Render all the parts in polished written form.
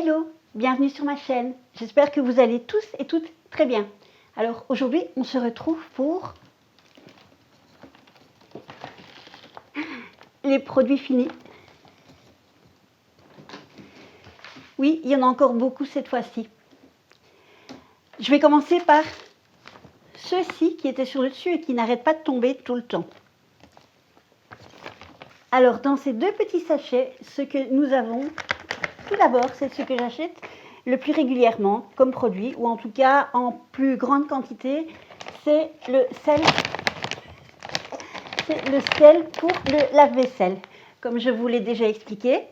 Hello, bienvenue sur ma chaîne. J'espère que vous allez tous et toutes très bien. Alors aujourd'hui, on se retrouve pour les produits finis. Oui, il y en a encore beaucoup cette fois-ci. Je vais commencer par ceux-ci qui étaient sur le dessus et qui n'arrêtent pas de tomber tout le temps. Alors dans ces deux petits sachets, ce que nous avons, tout d'abord, c'est ce que j'achète le plus régulièrement comme produit, ou en tout cas en plus grande quantité, c'est le sel. C'est le sel pour le lave-vaisselle. Comme je vous l'ai déjà expliqué,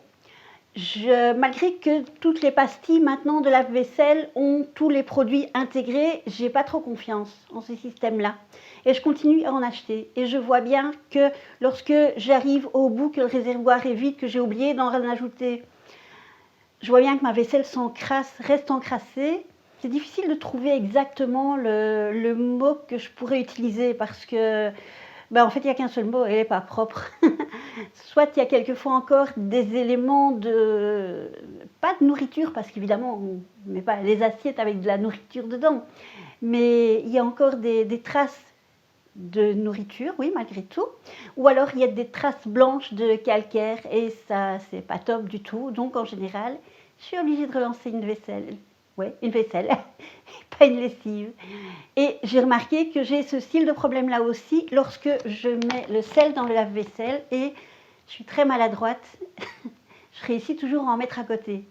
malgré que toutes les pastilles maintenant de lave-vaisselle ont tous les produits intégrés, j'ai pas trop confiance en ce système-là. Et je continue à en acheter. Et je vois bien que lorsque j'arrive au bout, que le réservoir est vide, que j'ai oublié d'en ajouter, je vois bien que ma vaisselle reste encrassée. C'est difficile de trouver exactement le mot que je pourrais utiliser parce que, en fait, il n'y a qu'un seul mot, elle n'est pas propre. Soit il y a quelquefois encore des éléments pas de nourriture, parce qu'évidemment, on ne met pas les assiettes avec de la nourriture dedans, mais il y a encore des traces de nourriture, oui, malgré tout. Ou alors il y a des traces blanches de calcaire et ça, c'est pas top du tout. Donc en général, je suis obligée de relancer une vaisselle. Ouais, une vaisselle, pas une lessive. Et j'ai remarqué que j'ai ce style de problème là aussi lorsque je mets le sel dans le lave-vaisselle et je suis très maladroite. Je réussis toujours à en mettre à côté.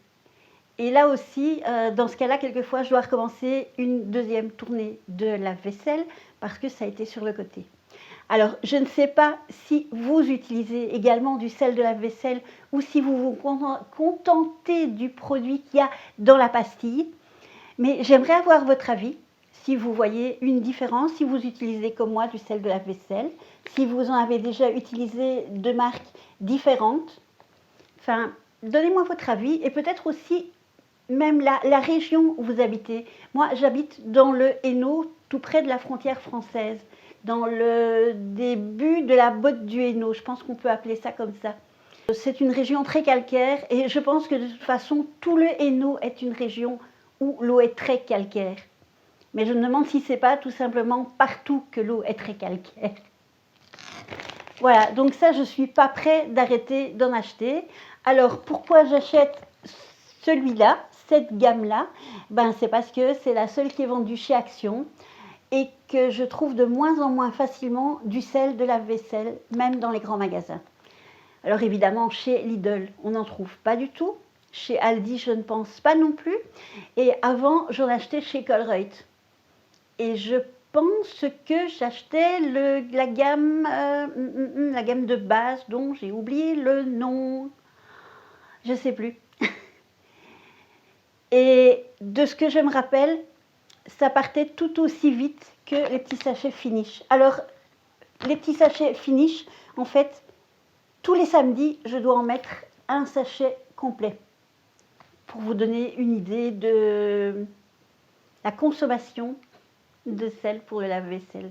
Et là aussi, dans ce cas-là, quelquefois, je dois recommencer une deuxième tournée de lave-vaisselle parce que ça a été sur le côté. Alors, je ne sais pas si vous utilisez également du sel de lave-vaisselle ou si vous vous contentez du produit qu'il y a dans la pastille, mais j'aimerais avoir votre avis, si vous voyez une différence, si vous utilisez comme moi du sel de lave-vaisselle, si vous en avez déjà utilisé de marques différentes. Enfin, donnez-moi votre avis et peut-être aussi même la région où vous habitez. Moi, j'habite dans le Hainaut, tout près de la frontière française, dans le début de la botte du Hainaut. Je pense qu'on peut appeler ça comme ça. C'est une région très calcaire et je pense que de toute façon, tout le Hainaut est une région où l'eau est très calcaire. Mais je me demande si c'est pas tout simplement partout que l'eau est très calcaire. Voilà, donc ça, je ne suis pas prêt d'arrêter d'en acheter. Alors, pourquoi j'achète celui-là, cette gamme-là? C'est parce que c'est la seule qui est vendue chez Action et que je trouve de moins en moins facilement du sel de lave-vaisselle, même dans les grands magasins. Alors évidemment, chez Lidl, on n'en trouve pas du tout. Chez Aldi, je ne pense pas non plus. Et avant, j'en achetais chez Colruyt. Et je pense que j'achetais la gamme de base dont j'ai oublié le nom. Je ne sais plus. Et de ce que je me rappelle, ça partait tout aussi vite que les petits sachets Finish. Alors, les petits sachets Finish, en fait, tous les samedis, je dois en mettre un sachet complet. Pour vous donner une idée de la consommation de sel pour le lave-vaisselle.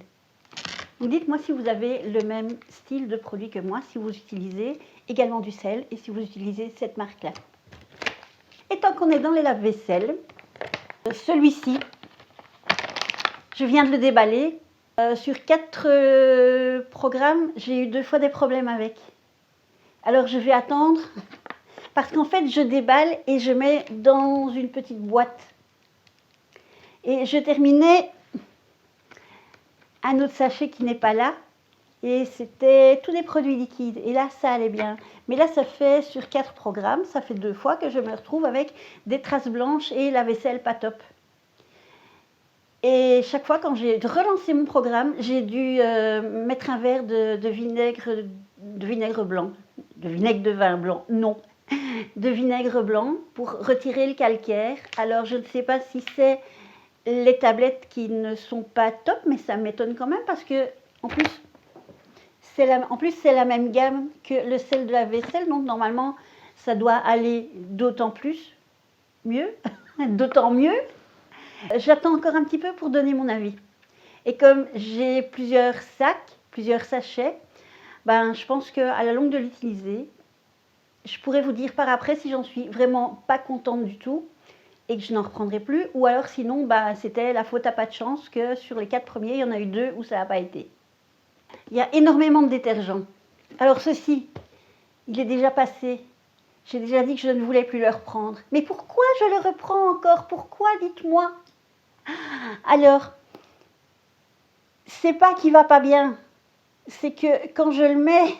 Dites-moi si vous avez le même style de produit que moi, si vous utilisez également du sel et si vous utilisez cette marque-là. Et tant qu'on est dans les lave-vaisselle, celui-ci, je viens de le déballer. Sur 4 programmes, j'ai eu 2 fois des problèmes avec. Alors je vais attendre, parce qu'en fait, je déballe et je mets dans une petite boîte. Et je terminais un autre sachet qui n'est pas là. Et c'était tous des produits liquides. Et là, ça allait bien. Mais là, ça fait sur 4 programmes, ça fait 2 fois que je me retrouve avec des traces blanches et la vaisselle pas top. Et chaque fois, quand j'ai relancé mon programme, j'ai dû mettre un verre de vinaigre blanc. De vinaigre de vin blanc, non. De vinaigre blanc pour retirer le calcaire. Alors, je ne sais pas si c'est les tablettes qui ne sont pas top, mais ça m'étonne quand même parce que, en plus, c'est la même gamme que le sel de la vaisselle, donc normalement, ça doit aller d'autant mieux. D'autant mieux. J'attends encore un petit peu pour donner mon avis. Et comme j'ai plusieurs sacs, plusieurs sachets, je pense qu'à la longue de l'utiliser, Je pourrais vous dire par après si j'en suis vraiment pas contente du tout et que je n'en reprendrai plus, ou alors sinon, bah, c'était la faute à pas de chance que sur les 4 premiers, il y en a eu 2 où ça n'a pas été. Il y a énormément de détergents. Alors ceci, il est déjà passé. J'ai déjà dit que je ne voulais plus le reprendre. Mais pourquoi je le reprends encore? Pourquoi, dites-moi? Alors, c'est pas qu'il va pas bien. C'est que quand je le mets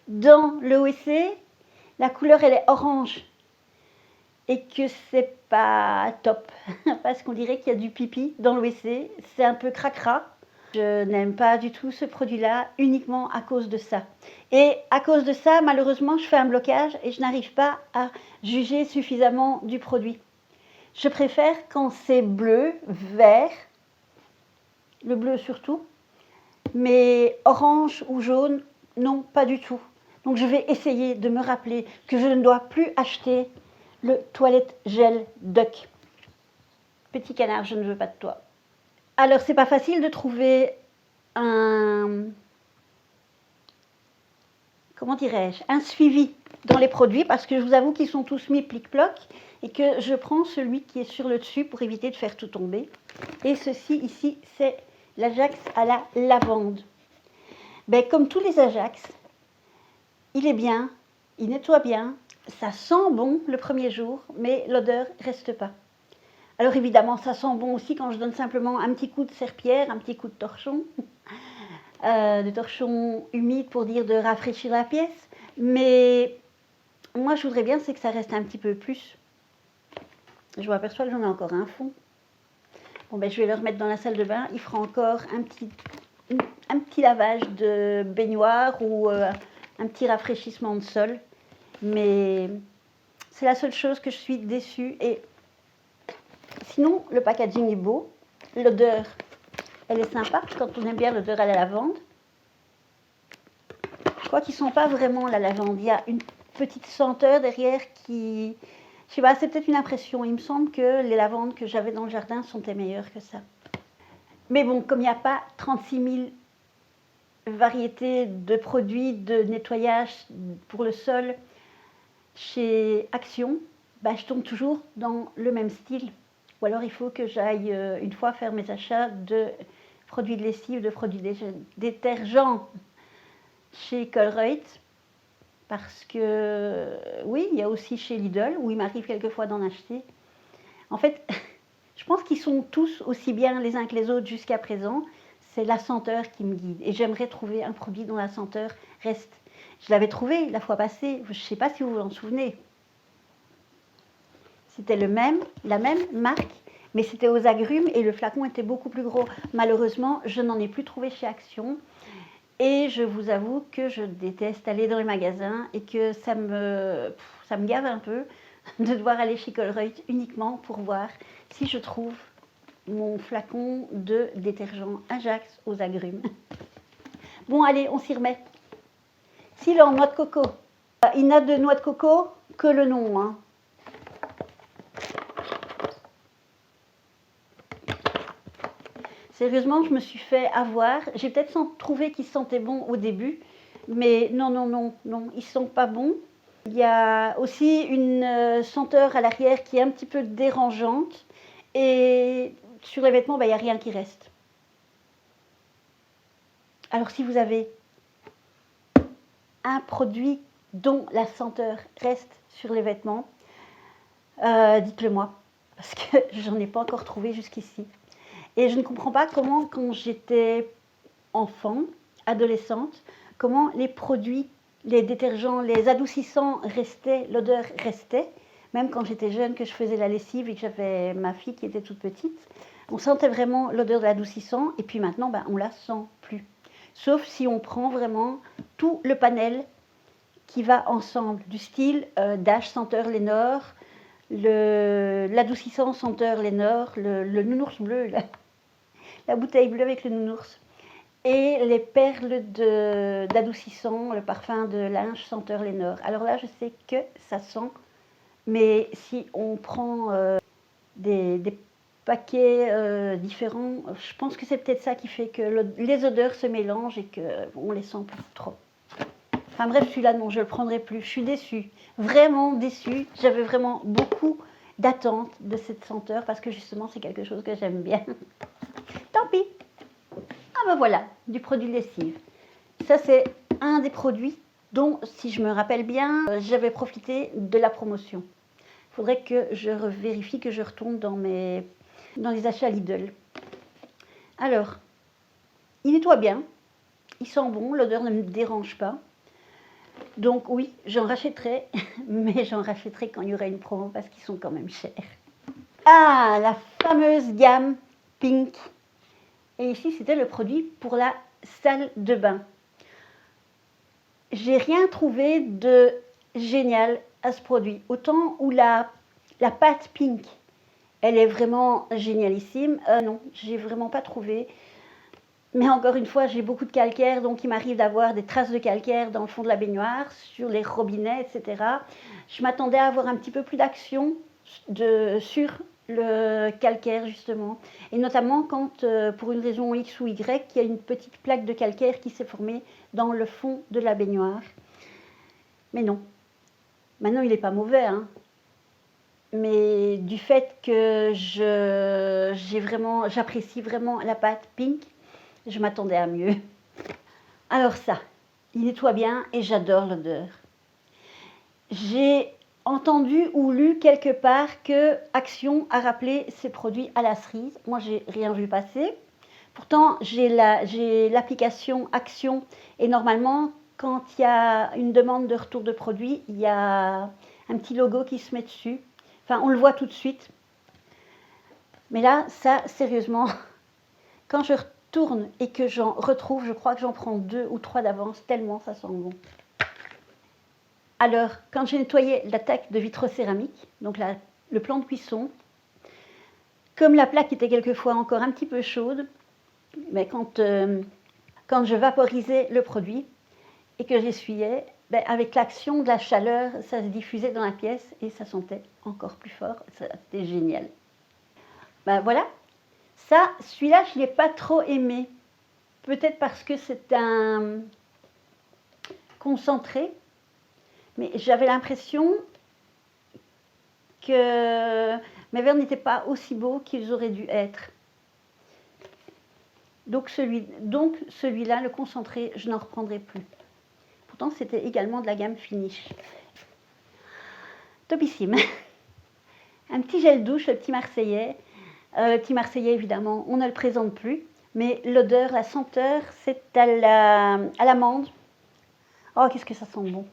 dans le WC, la couleur elle est orange. Et que c'est pas top. Parce qu'on dirait qu'il y a du pipi dans le WC. C'est un peu cracra. Je n'aime pas du tout ce produit-là uniquement à cause de ça. Et à cause de ça, malheureusement, je fais un blocage et je n'arrive pas à juger suffisamment du produit. Je préfère quand c'est bleu, vert, le bleu surtout, mais orange ou jaune, non, pas du tout. Donc je vais essayer de me rappeler que je ne dois plus acheter le toilette gel Duck. Petit canard, je ne veux pas de toi. Alors, c'est pas facile de trouver comment dirais-je, un suivi dans les produits parce que je vous avoue qu'ils sont tous mis plic-ploc et que je prends celui qui est sur le dessus pour éviter de faire tout tomber. Et ceci ici, c'est l'Ajax à la lavande. Ben, comme tous les Ajax, il est bien, il nettoie bien, ça sent bon le premier jour, mais l'odeur reste pas. Alors évidemment, ça sent bon aussi quand je donne simplement un petit coup de serpillière, un petit coup de torchon humide pour dire de rafraîchir la pièce. Mais moi, je voudrais bien, c'est que ça reste un petit peu plus. Je m'aperçois que j'en ai encore un fond. Bon, ben, je vais le remettre dans la salle de bain. Il fera encore un petit lavage de baignoire ou un petit rafraîchissement de sol. Mais c'est la seule chose que je suis déçue. Et sinon, le packaging est beau. L'odeur, elle est sympa quand on aime bien l'odeur à la lavande. Je crois qu'ils ne sont pas vraiment la lavande. Il y a une petite senteur derrière qui... Je sais pas, c'est peut-être une impression. Il me semble que les lavandes que j'avais dans le jardin sont meilleures que ça. Mais bon, comme il n'y a pas 36 000 variétés de produits de nettoyage pour le sol chez Action, bah, je tombe toujours dans le même style. Ou alors il faut que j'aille une fois faire mes achats de produits de lessive, de produits détergents chez Colruyt. Parce que, oui, il y a aussi chez Lidl, où il m'arrive quelquefois d'en acheter. En fait, je pense qu'ils sont tous aussi bien les uns que les autres jusqu'à présent. C'est la senteur qui me guide. Et j'aimerais trouver un produit dont la senteur reste. Je l'avais trouvé la fois passée, je ne sais pas si vous vous en souvenez. C'était la même marque, mais c'était aux agrumes et le flacon était beaucoup plus gros. Malheureusement, je n'en ai plus trouvé chez Action. Et je vous avoue que je déteste aller dans les magasins et que ça me gave un peu de devoir aller chez Colruyt uniquement pour voir si je trouve mon flacon de détergent Ajax aux agrumes. Bon, allez, on s'y remet. S'il est en noix de coco, il n'a de noix de coco que le nom, hein. Sérieusement, je me suis fait avoir. J'ai peut-être trouvé qu'ils sentaient bon au début, mais non, non, non, non, ils ne sont pas bons. Il y a aussi une senteur à l'arrière qui est un petit peu dérangeante. Et sur les vêtements, il n'y a rien qui reste. Alors si vous avez un produit dont la senteur reste sur les vêtements, dites-le moi, parce que j'en ai pas encore trouvé jusqu'ici. Et je ne comprends pas comment, quand j'étais enfant, adolescente, comment les produits, les détergents, les adoucissants restaient, l'odeur restait. Même quand j'étais jeune, que je faisais la lessive et que j'avais ma fille qui était toute petite, on sentait vraiment l'odeur de l'adoucissant. Et puis maintenant, on ne la sent plus. Sauf si on prend vraiment tout le panel qui va ensemble, du style Dash senteur Lénore, l'adoucissant senteur Lénore, le nounours bleu, la bouteille bleue avec le nounours, et les perles d'adoucissant, le parfum de linge senteur Lénore. Alors là, je sais que ça sent, mais si on prend des paquets différents, je pense que c'est peut-être ça qui fait que les odeurs se mélangent et qu'on ne les sent plus trop. Enfin bref, celui-là, non, je ne le prendrai plus. Je suis déçue, vraiment déçue. J'avais vraiment beaucoup d'attentes de cette senteur parce que justement, c'est quelque chose que j'aime bien. Tant pis. Ah ben voilà, du produit lessive. Ça, c'est un des produits dont, si je me rappelle bien, j'avais profité de la promotion. Il faudrait que je vérifie, que je retourne dans les achats Lidl. Alors, il nettoie bien, il sent bon, l'odeur ne me dérange pas. Donc oui, j'en rachèterai, mais j'en rachèterai quand il y aura une promo parce qu'ils sont quand même chers. Ah, la fameuse gamme Pink. Et ici, c'était le produit pour la salle de bain. J'ai rien trouvé de génial à ce produit. Autant où la pâte Pink, elle est vraiment génialissime. Non, j'ai vraiment pas trouvé. Mais encore une fois, j'ai beaucoup de calcaire, donc il m'arrive d'avoir des traces de calcaire dans le fond de la baignoire, sur les robinets, etc. Je m'attendais à avoir un petit peu plus d'action sur le calcaire, justement. Et notamment quand, pour une raison X ou Y, il y a une petite plaque de calcaire qui s'est formée dans le fond de la baignoire. Mais non. Maintenant, il n'est pas mauvais, hein. Mais du fait que j'apprécie vraiment la pâte Pink, je m'attendais à mieux. Alors ça, il nettoie bien et j'adore l'odeur. J'ai entendu ou lu quelque part que Action a rappelé ses produits à la cerise. Moi, j'ai rien vu passer. Pourtant, j'ai l'application Action et normalement, quand il y a une demande de retour de produit, il y a un petit logo qui se met dessus. Enfin, on le voit tout de suite. Mais là, ça, sérieusement, quand je tourne et que j'en retrouve, je crois que j'en prends 2 ou 3 d'avance, tellement ça sent bon. Alors, quand j'ai nettoyé la plaque de vitrocéramique, donc le plan de cuisson, comme la plaque était quelquefois encore un petit peu chaude, mais quand je vaporisais le produit et que j'essuyais, avec l'action de la chaleur, ça se diffusait dans la pièce et ça sentait encore plus fort, c'était génial. Voilà. Ça, celui-là, je ne l'ai pas trop aimé. Peut-être parce que c'est un concentré, mais j'avais l'impression que mes verres n'étaient pas aussi beaux qu'ils auraient dû être. Donc celui-là, le concentré, je n'en reprendrai plus. Pourtant, c'était également de la gamme Finish. Topissime. Un petit gel douche, le petit Marseillais. Le petit Marseillais, évidemment, on ne le présente plus. Mais l'odeur, la senteur, c'est à l'amande. Oh, qu'est-ce que ça sent bon.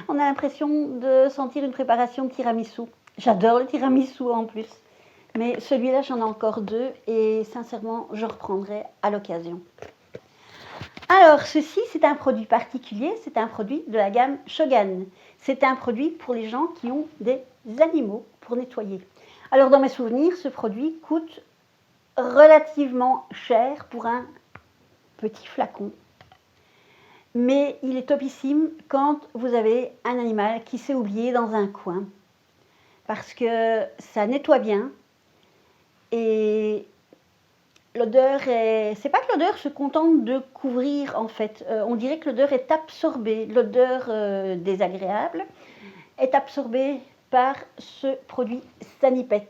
On a l'impression de sentir une préparation de tiramisu. J'adore le tiramisu en plus. Mais celui-là, j'en ai encore 2 et sincèrement, je reprendrai à l'occasion. Alors, ceci, c'est un produit particulier. C'est un produit de la gamme Shogan. C'est un produit pour les gens qui ont des animaux pour nettoyer. Alors, dans mes souvenirs, ce produit coûte relativement cher pour un petit flacon. Mais il est topissime quand vous avez un animal qui s'est oublié dans un coin. Parce que ça nettoie bien. Et l'odeur est... C'est pas que l'odeur se contente de couvrir, en fait. On dirait que l'odeur est absorbée. L'odeur désagréable est absorbée par ce produit Sanipet.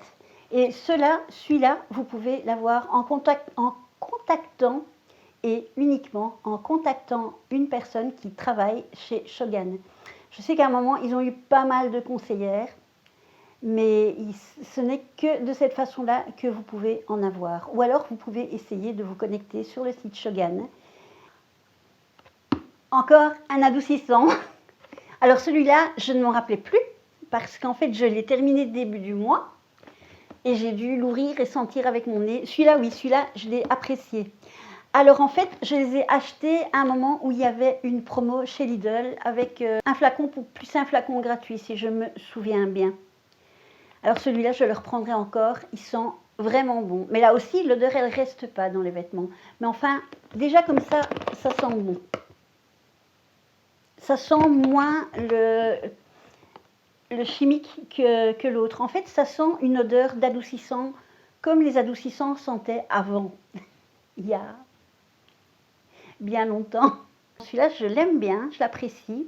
Et celui-là, vous pouvez l'avoir en contactant et uniquement en contactant une personne qui travaille chez Shogan. Je sais qu'à un moment, ils ont eu pas mal de conseillères, mais ce n'est que de cette façon-là que vous pouvez en avoir. Ou alors, vous pouvez essayer de vous connecter sur le site Shogan. Encore un adoucissant. Alors celui-là, je ne m'en rappelais plus, parce qu'en fait, je l'ai terminé début du mois, et j'ai dû l'ouvrir et sentir avec mon nez. Celui-là, oui, celui-là, je l'ai apprécié. Alors en fait, je les ai achetés à un moment où il y avait une promo chez Lidl avec un flacon plus un flacon gratuit, si je me souviens bien. Alors celui-là, je le reprendrai encore, il sent vraiment bon. Mais là aussi, l'odeur, elle ne reste pas dans les vêtements. Mais enfin, déjà comme ça sent bon. Ça sent moins le chimique que l'autre. En fait, ça sent une odeur d'adoucissant, comme les adoucissants sentaient avant, il y a bien longtemps. Celui-là, je l'aime bien, je l'apprécie.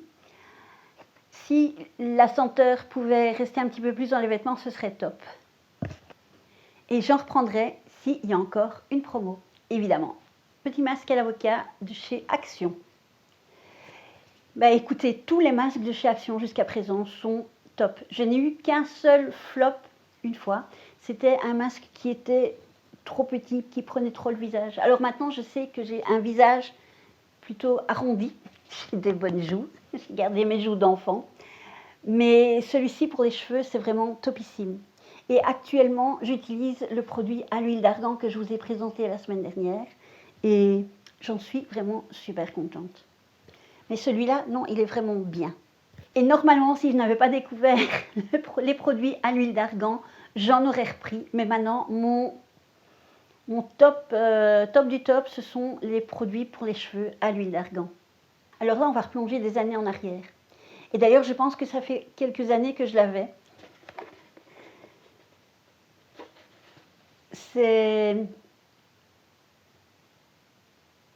Si la senteur pouvait rester un petit peu plus dans les vêtements, ce serait top. Et j'en reprendrai s'il y a encore une promo, évidemment. Petit masque à l'avocat de chez Action. Bah écoutez, tous les masques de chez Action jusqu'à présent sont top. Je n'ai eu qu'un seul flop une fois. C'était un masque qui était trop petit, qui prenait trop le visage. Alors maintenant, je sais que j'ai un visage plutôt arrondi. J'ai des bonnes joues. J'ai gardé mes joues d'enfant. Mais celui-ci pour les cheveux, c'est vraiment topissime. Et actuellement, j'utilise le produit à l'huile d'argan que je vous ai présenté la semaine dernière. Et j'en suis vraiment super contente. Mais celui-là, non, il est vraiment bien. Et normalement, si je n'avais pas découvert les produits à l'huile d'argan, j'en aurais repris. Mais maintenant, mon top du top, ce sont les produits pour les cheveux à l'huile d'argan. Alors là, on va replonger des années en arrière. Et d'ailleurs, je pense que ça fait quelques années que je l'avais. C'est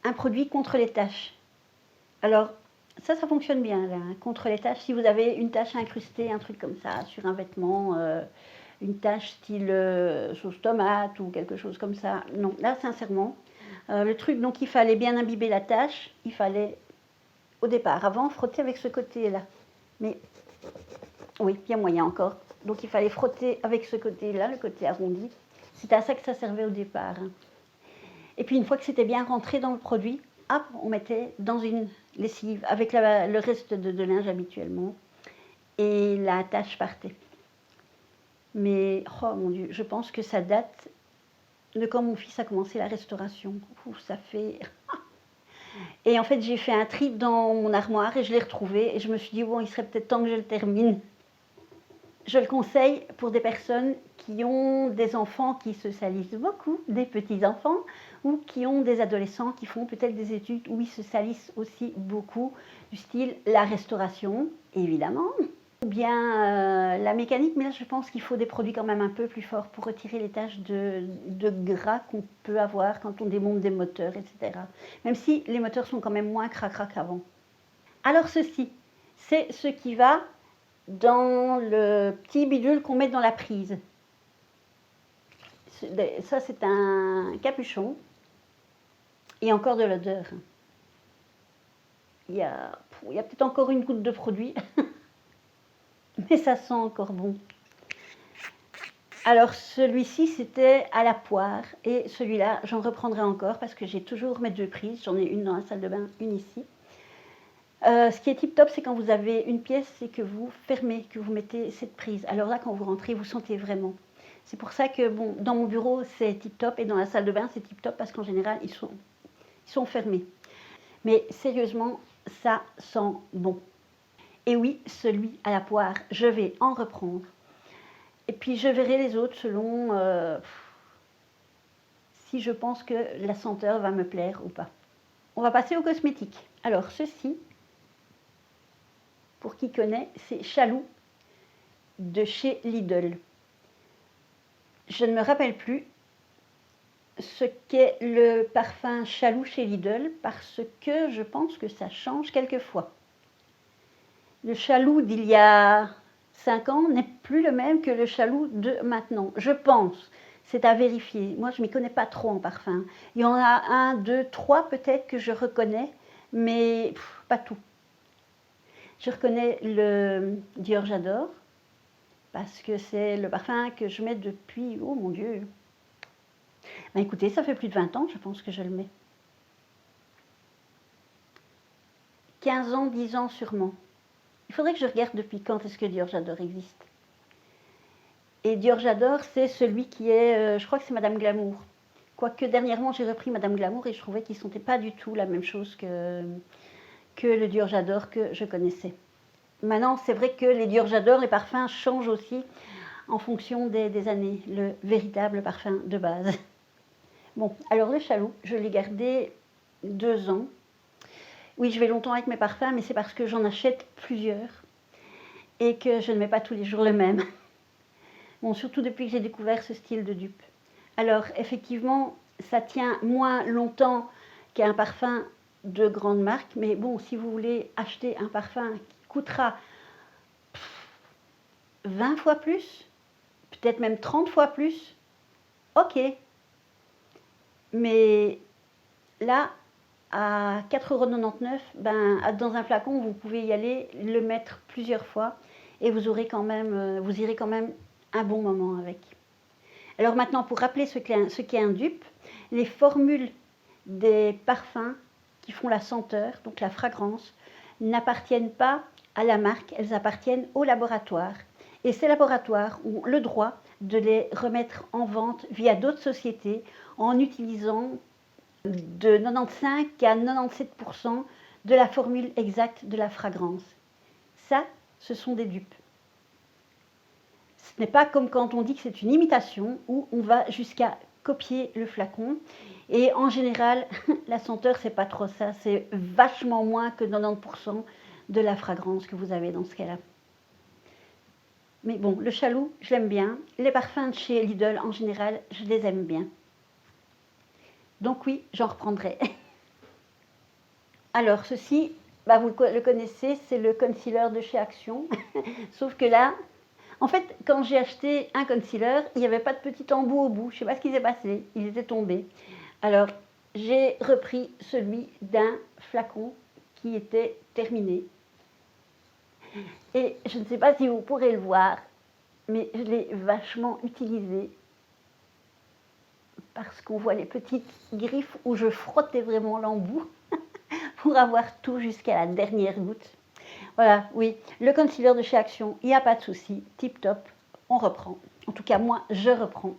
un produit contre les taches. Alors, ça fonctionne bien, là, hein, contre les taches. Si vous avez une tache incrustée, un truc comme ça, sur un vêtement, une tache style sauce tomate ou quelque chose comme ça. Non, là, sincèrement, le truc, donc, il fallait bien imbiber la tache. Il fallait, au départ, avant, frotter avec ce côté-là. Mais, oui, il y a moyen encore. Donc, il fallait frotter avec ce côté-là, le côté arrondi. C'était à ça que ça servait au départ. Hein. Et puis, une fois que c'était bien rentré dans le produit, hop, on mettait dans une lessive avec le reste de linge habituellement. Et la tache partait. Mais, oh mon Dieu, je pense que ça date de quand mon fils a commencé la restauration. Ouh, ça fait... Et en fait, j'ai fait un tri dans mon armoire et je l'ai retrouvé. Et je me suis dit, bon, il serait peut-être temps que je le termine. Je le conseille pour des personnes qui ont des enfants qui se salissent beaucoup, des petits-enfants, ou qui ont des adolescents qui font peut-être des études où ils se salissent aussi beaucoup, du style la restauration, évidemment, ou bien la mécanique, mais là je pense qu'il faut des produits quand même un peu plus forts pour retirer les taches de gras qu'on peut avoir quand on démonte des moteurs, etc. Même si les moteurs sont quand même moins cracra qu'avant. Alors ceci, c'est ce qui va dans le petit bidule qu'on met dans la prise. Ça, c'est un capuchon et encore de l'odeur. Il y a peut-être encore une goutte de produit, mais ça sent encore bon. Alors, celui-ci, c'était à la poire et celui-là, j'en reprendrai encore parce que j'ai toujours mes deux prises. J'en ai une dans la salle de bain, une ici. Ce qui est tip top, c'est quand vous avez une pièce et que vous fermez, que vous mettez cette prise. Alors là, quand vous rentrez, vous sentez vraiment. C'est pour ça que bon, dans mon bureau, c'est tip top et dans la salle de bain, c'est tip top parce qu'en général, ils sont fermés. Mais sérieusement, ça sent bon. Et oui, celui à la poire, je vais en reprendre. Et puis je verrai les autres selon si je pense que la senteur va me plaire ou pas. On va passer aux cosmétiques. Alors ceci, pour qui connaît, c'est Chaloux de chez Lidl. Je ne me rappelle plus ce qu'est le parfum Chaloux chez Lidl parce que je pense que ça change quelquefois. Le Chaloux d'il y a 5 ans n'est plus le même que le Chaloux de maintenant, je pense. C'est à vérifier. Moi, je ne m'y connais pas trop en parfum. Il y en a 1, 2, 3 peut-être que je reconnais, mais pas tout. Je reconnais le Dior J'adore, parce que c'est le parfum que je mets depuis, oh mon Dieu. Ben écoutez, ça fait plus de 20 ans, je pense que je le mets. 15 ans, 10 ans sûrement. Il faudrait que je regarde depuis quand est-ce que Dior J'adore existe. Et Dior J'adore, c'est celui qui est, je crois que c'est Madame Glamour. Quoique dernièrement, j'ai repris Madame Glamour et je trouvais qu'ils ne sentaient pas du tout la même chose que le Dior J'adore que je connaissais. Maintenant, c'est vrai que les Dior J'adore, les parfums changent aussi en fonction des années, le véritable parfum de base. Bon, alors le Chaloux, je l'ai gardé 2 ans. Oui, je vais longtemps avec mes parfums, mais c'est parce que j'en achète plusieurs et que je ne mets pas tous les jours le même. Bon, surtout depuis que j'ai découvert ce style de dupe. Alors, effectivement, ça tient moins longtemps qu'un parfum de grandes marques, mais bon, si vous voulez acheter un parfum qui coûtera 20 fois plus, peut-être même 30 fois plus, ok. Mais là, à 4,99 €, ben, dans un flacon, vous pouvez y aller, le mettre plusieurs fois et vous irez quand même un bon moment avec. Alors maintenant, pour rappeler ce qu'est un dupe, les formules des parfums qui font la senteur, donc la fragrance, n'appartiennent pas à la marque, elles appartiennent au laboratoire. Et ces laboratoires ont le droit de les remettre en vente via d'autres sociétés en utilisant de 95 à 97% de la formule exacte de la fragrance. Ça, ce sont des dupes. Ce n'est pas comme quand on dit que c'est une imitation où on va jusqu'à copier le flacon. Et en général, la senteur, c'est pas trop ça. C'est vachement moins que 90% de la fragrance que vous avez dans ce cas-là. Mais bon, le Chaloux, je l'aime bien. Les parfums de chez Lidl, en général, je les aime bien. Donc oui, j'en reprendrai. Alors, ceci, bah, vous le connaissez, c'est le concealer de chez Action. Sauf que là, en fait, quand j'ai acheté un concealer, il n'y avait pas de petit embout au bout. Je ne sais pas ce qui s'est passé. Il était tombé. Alors, j'ai repris celui d'un flacon qui était terminé. Et je ne sais pas si vous pourrez le voir, mais je l'ai vachement utilisé parce qu'on voit les petites griffes où je frottais vraiment l'embout pour avoir tout jusqu'à la dernière goutte. Voilà, oui, le concealer de chez Action, il n'y a pas de souci, tip top, on reprend. En tout cas, moi, je reprends.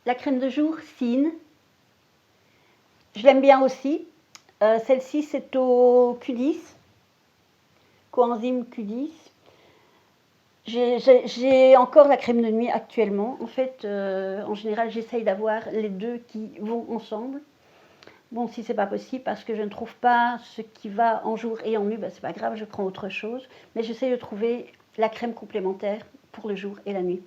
La crème de jour, Sine, je l'aime bien aussi. Celle-ci, c'est au Q10, coenzyme Q10. J'ai encore la crème de nuit actuellement. En fait, en général, j'essaye d'avoir les deux qui vont ensemble. Bon, si c'est pas possible, parce que je ne trouve pas ce qui va en jour et en nuit, ben, c'est pas grave, je prends autre chose. Mais j'essaie de trouver la crème complémentaire pour le jour et la nuit.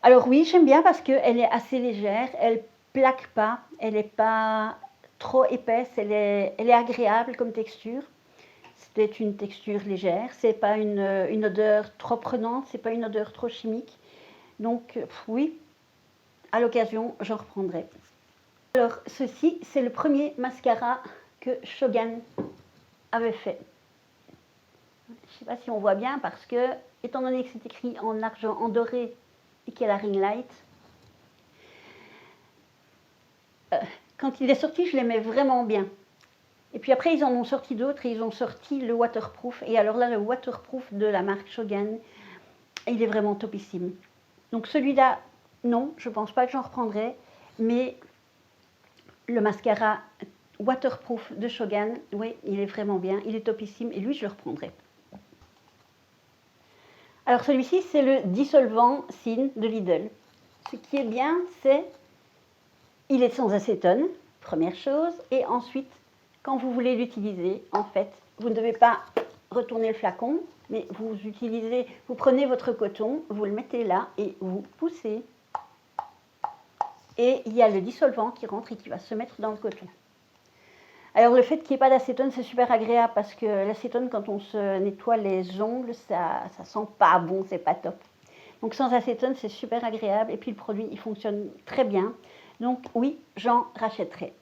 Alors oui, j'aime bien parce qu'elle est assez légère, elle plaque pas, elle n'est pas trop épaisse, elle est agréable comme texture. C'est une texture légère, c'est pas une odeur trop prenante, c'est pas une odeur trop chimique. Donc oui, à l'occasion, j'en reprendrai. Alors ceci, c'est le premier mascara que Shogun avait fait. Je ne sais pas si on voit bien parce que, étant donné que c'est écrit en argent, en doré et qu'il y a la ring light, quand il est sorti, je l'aimais vraiment bien. Et puis après, ils en ont sorti d'autres et ils ont sorti le waterproof. Et alors là, le waterproof de la marque Shogun, il est vraiment topissime. Donc celui-là, non, je ne pense pas que j'en reprendrai. Mais le mascara waterproof de Shogun, oui, il est vraiment bien. Il est topissime et lui, je le reprendrai. Alors celui-ci, c'est le dissolvant Sine de Lidl. Ce qui est bien, c'est il est sans acétone, première chose. Et ensuite, quand vous voulez l'utiliser, en fait, vous ne devez pas retourner le flacon, mais vous prenez votre coton, vous le mettez là et vous poussez. Et il y a le dissolvant qui rentre et qui va se mettre dans le coton. Alors le fait qu'il n'y ait pas d'acétone, c'est super agréable parce que l'acétone, quand on se nettoie les ongles, ça sent pas bon, c'est pas top. Donc sans acétone, c'est super agréable et puis le produit, il fonctionne très bien. Donc oui, j'en rachèterai.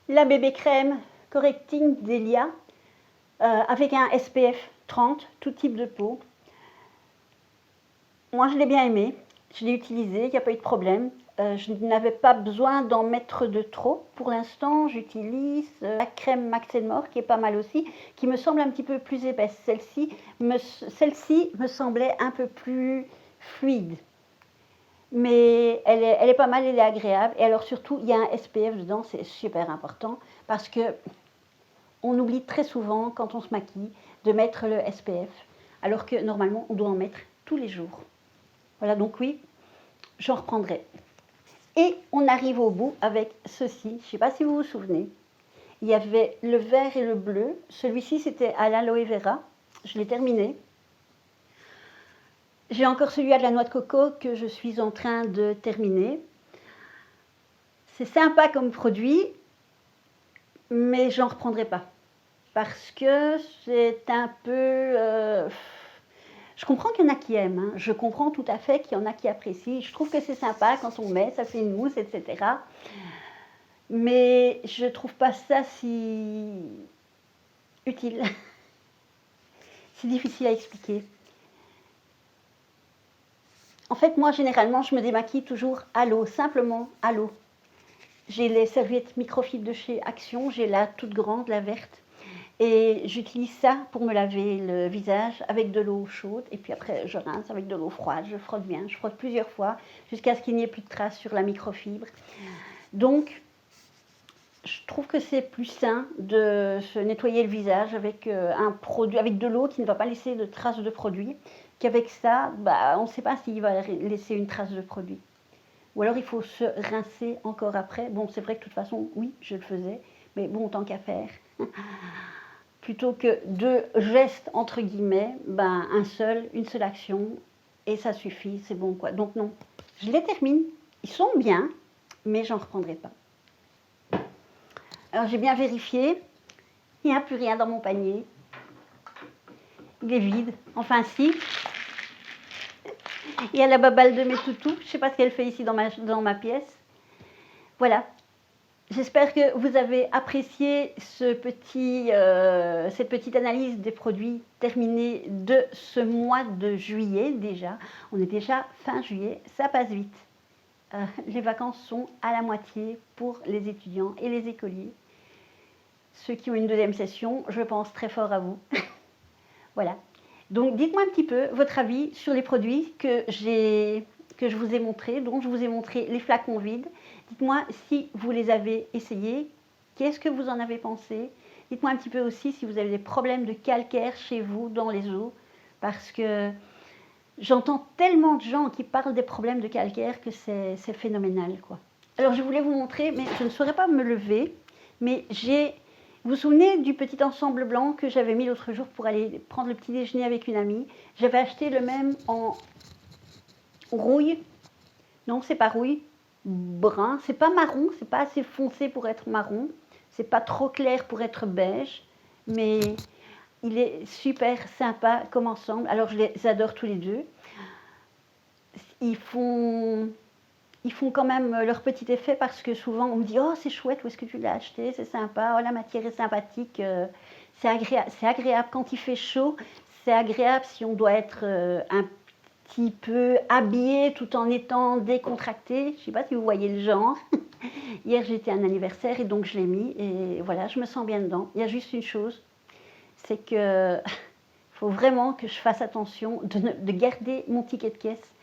La bébé crème Correcting Delia avec un SPF 30, tout type de peau. Moi, je l'ai bien aimé, je l'ai utilisé, il n'y a pas eu de problème. Je n'avais pas besoin d'en mettre de trop. Pour l'instant, j'utilise la crème Max & More, qui est pas mal aussi, qui me semble un petit peu plus épaisse. Celle-ci me semblait un peu plus fluide. Mais elle est pas mal, elle est agréable. Et alors surtout, il y a un SPF dedans, c'est super important, parce que on oublie très souvent, quand on se maquille, de mettre le SPF, alors que normalement, on doit en mettre tous les jours. Voilà, donc oui, j'en reprendrai. Et on arrive au bout avec ceci. Je ne sais pas si vous vous souvenez. Il y avait le vert et le bleu. Celui-ci, c'était à l'aloe vera. Je l'ai terminé. J'ai encore celui à de la noix de coco que je suis en train de terminer. C'est sympa comme produit, mais j'en reprendrai pas. Parce que c'est un peu... je comprends qu'il y en a qui aiment, hein. Je comprends tout à fait qu'il y en a qui apprécient. Je trouve que c'est sympa quand on met, ça fait une mousse, etc. Mais je trouve pas ça si utile. C'est difficile à expliquer. En fait, moi, généralement, je me démaquille toujours à l'eau, simplement à l'eau. J'ai les serviettes microfibres de chez Action, j'ai la toute grande, la verte. Et j'utilise ça pour me laver le visage avec de l'eau chaude. Et puis après, je rince avec de l'eau froide. Je frotte bien. Je frotte plusieurs fois jusqu'à ce qu'il n'y ait plus de traces sur la microfibre. Donc, je trouve que c'est plus sain de se nettoyer le visage avec un produit, avec de l'eau qui ne va pas laisser de traces de produit, qu'avec ça, on ne sait pas s'il va laisser une trace de produit. Ou alors il faut se rincer encore après. Bon, c'est vrai que de toute façon, oui, je le faisais, mais bon, tant qu'à faire. Plutôt que deux gestes, entre guillemets, une seule action, et ça suffit, c'est bon quoi. Donc non, je les termine, ils sont bien, mais j'en reprendrai pas. Alors j'ai bien vérifié, il n'y a plus rien dans mon panier. Il est vide, enfin si. Il y a la baballe de mes toutous, je ne sais pas ce qu'elle fait ici dans ma pièce. Voilà. J'espère que vous avez apprécié cette petite analyse des produits terminés de ce mois de juillet déjà. On est déjà fin juillet, ça passe vite. Les vacances sont à la moitié pour les étudiants et les écoliers. Ceux qui ont une deuxième session, je pense très fort à vous. Voilà. Donc dites-moi un petit peu votre avis sur les produits que je vous ai montrés. Donc je vous ai montré les flacons vides. Dites-moi si vous les avez essayés, qu'est-ce que vous en avez pensé. Dites-moi un petit peu aussi si vous avez des problèmes de calcaire chez vous dans les os, parce que j'entends tellement de gens qui parlent des problèmes de calcaire que c'est phénoménal, quoi. Alors je voulais vous montrer, mais je ne saurais pas me lever, mais vous vous souvenez du petit ensemble blanc que j'avais mis l'autre jour pour aller prendre le petit déjeuner avec une amie? J'avais acheté le même en rouille. Non, c'est pas rouille. Brun. C'est pas marron, c'est pas assez foncé pour être marron. C'est pas trop clair pour être beige. Mais il est super sympa comme ensemble. Alors je les adore tous les deux. Ils font quand même leur petit effet parce que souvent on me dit oh c'est chouette, où est-ce que tu l'as acheté, c'est sympa, oh la matière est sympathique, c'est agréable quand il fait chaud, c'est agréable si on doit être un petit peu habillé tout en étant décontracté. Je ne sais pas si vous voyez le genre. Hier j'étais à un anniversaire et donc je l'ai mis et voilà, je me sens bien dedans. Il y a juste une chose, c'est que faut vraiment que je fasse attention de garder mon ticket de caisse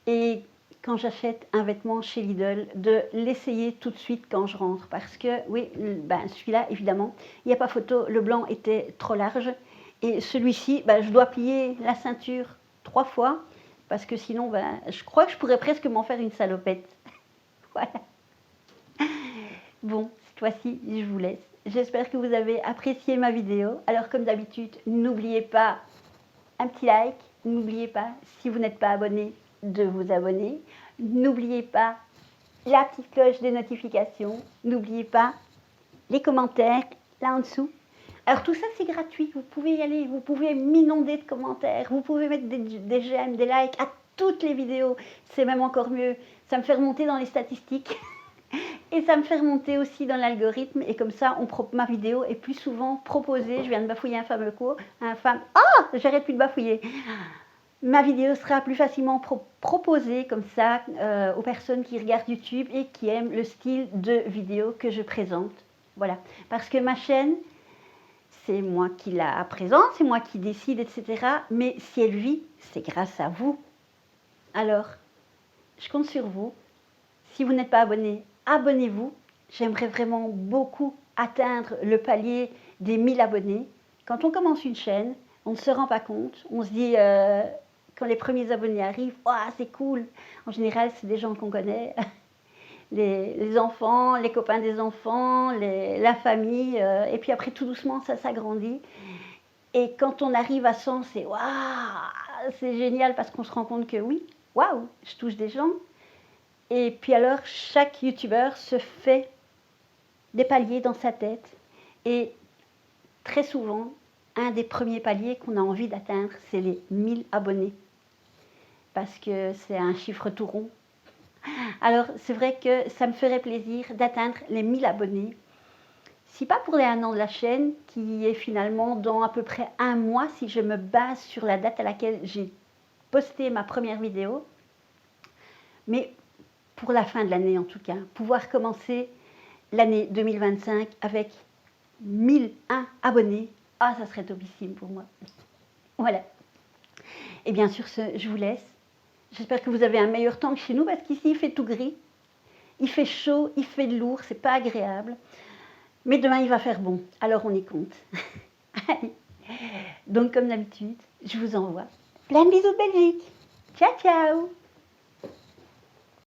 et quand j'achète un vêtement chez Lidl, de l'essayer tout de suite quand je rentre. Parce que, oui, celui-là, évidemment, il n'y a pas photo, le blanc était trop large. Et celui-ci, je dois plier la ceinture 3 fois, parce que sinon, je crois que je pourrais presque m'en faire une salopette. Voilà. Bon, cette fois-ci, je vous laisse. J'espère que vous avez apprécié ma vidéo. Alors, comme d'habitude, n'oubliez pas un petit like. N'oubliez pas, si vous n'êtes pas abonné, de vous abonner. N'oubliez pas la petite cloche des notifications. N'oubliez pas les commentaires là en dessous. Alors tout ça c'est gratuit, vous pouvez y aller, vous pouvez m'inonder de commentaires, vous pouvez mettre des j'aime, des likes à toutes les vidéos, c'est même encore mieux, ça me fait remonter dans les statistiques et ça me fait remonter aussi dans l'algorithme et comme ça ma vidéo est plus souvent proposée. Je viens de bafouiller un fameux cours, j'arrête plus de bafouiller. Ma vidéo sera plus facilement proposée comme ça aux personnes qui regardent YouTube et qui aiment le style de vidéo que je présente. Voilà, parce que ma chaîne, c'est moi qui la présente, c'est moi qui décide, etc. Mais si elle vit, c'est grâce à vous. Alors, je compte sur vous. Si vous n'êtes pas abonné, abonnez-vous. J'aimerais vraiment beaucoup atteindre le palier des 1000 abonnés. Quand on commence une chaîne, on ne se rend pas compte. On se dit, quand les premiers abonnés arrivent, oh, c'est cool. En général, c'est des gens qu'on connaît. Les enfants, les copains des enfants, la famille. Et puis après, tout doucement, ça s'agrandit. Et quand on arrive à 100, c'est waouh, c'est génial parce qu'on se rend compte que oui, waouh, je touche des gens. Et puis alors, chaque youtubeur se fait des paliers dans sa tête. Et très souvent, un des premiers paliers qu'on a envie d'atteindre, c'est les 1000 abonnés. Parce que c'est un chiffre tout rond. Alors, c'est vrai que ça me ferait plaisir d'atteindre les 1000 abonnés. Si pas pour les 1 an de la chaîne, qui est finalement dans à peu près un mois, si je me base sur la date à laquelle j'ai posté ma première vidéo, mais pour la fin de l'année en tout cas, pouvoir commencer l'année 2025 avec 1001 abonnés, ah ça serait topissime pour moi. Voilà. Et bien sur ce, je vous laisse. J'espère que vous avez un meilleur temps que chez nous, parce qu'ici il fait tout gris, il fait chaud, il fait lourd, c'est pas agréable. Mais demain il va faire bon, alors on y compte. Donc comme d'habitude, je vous envoie plein de bisous de Belgique. Ciao ciao.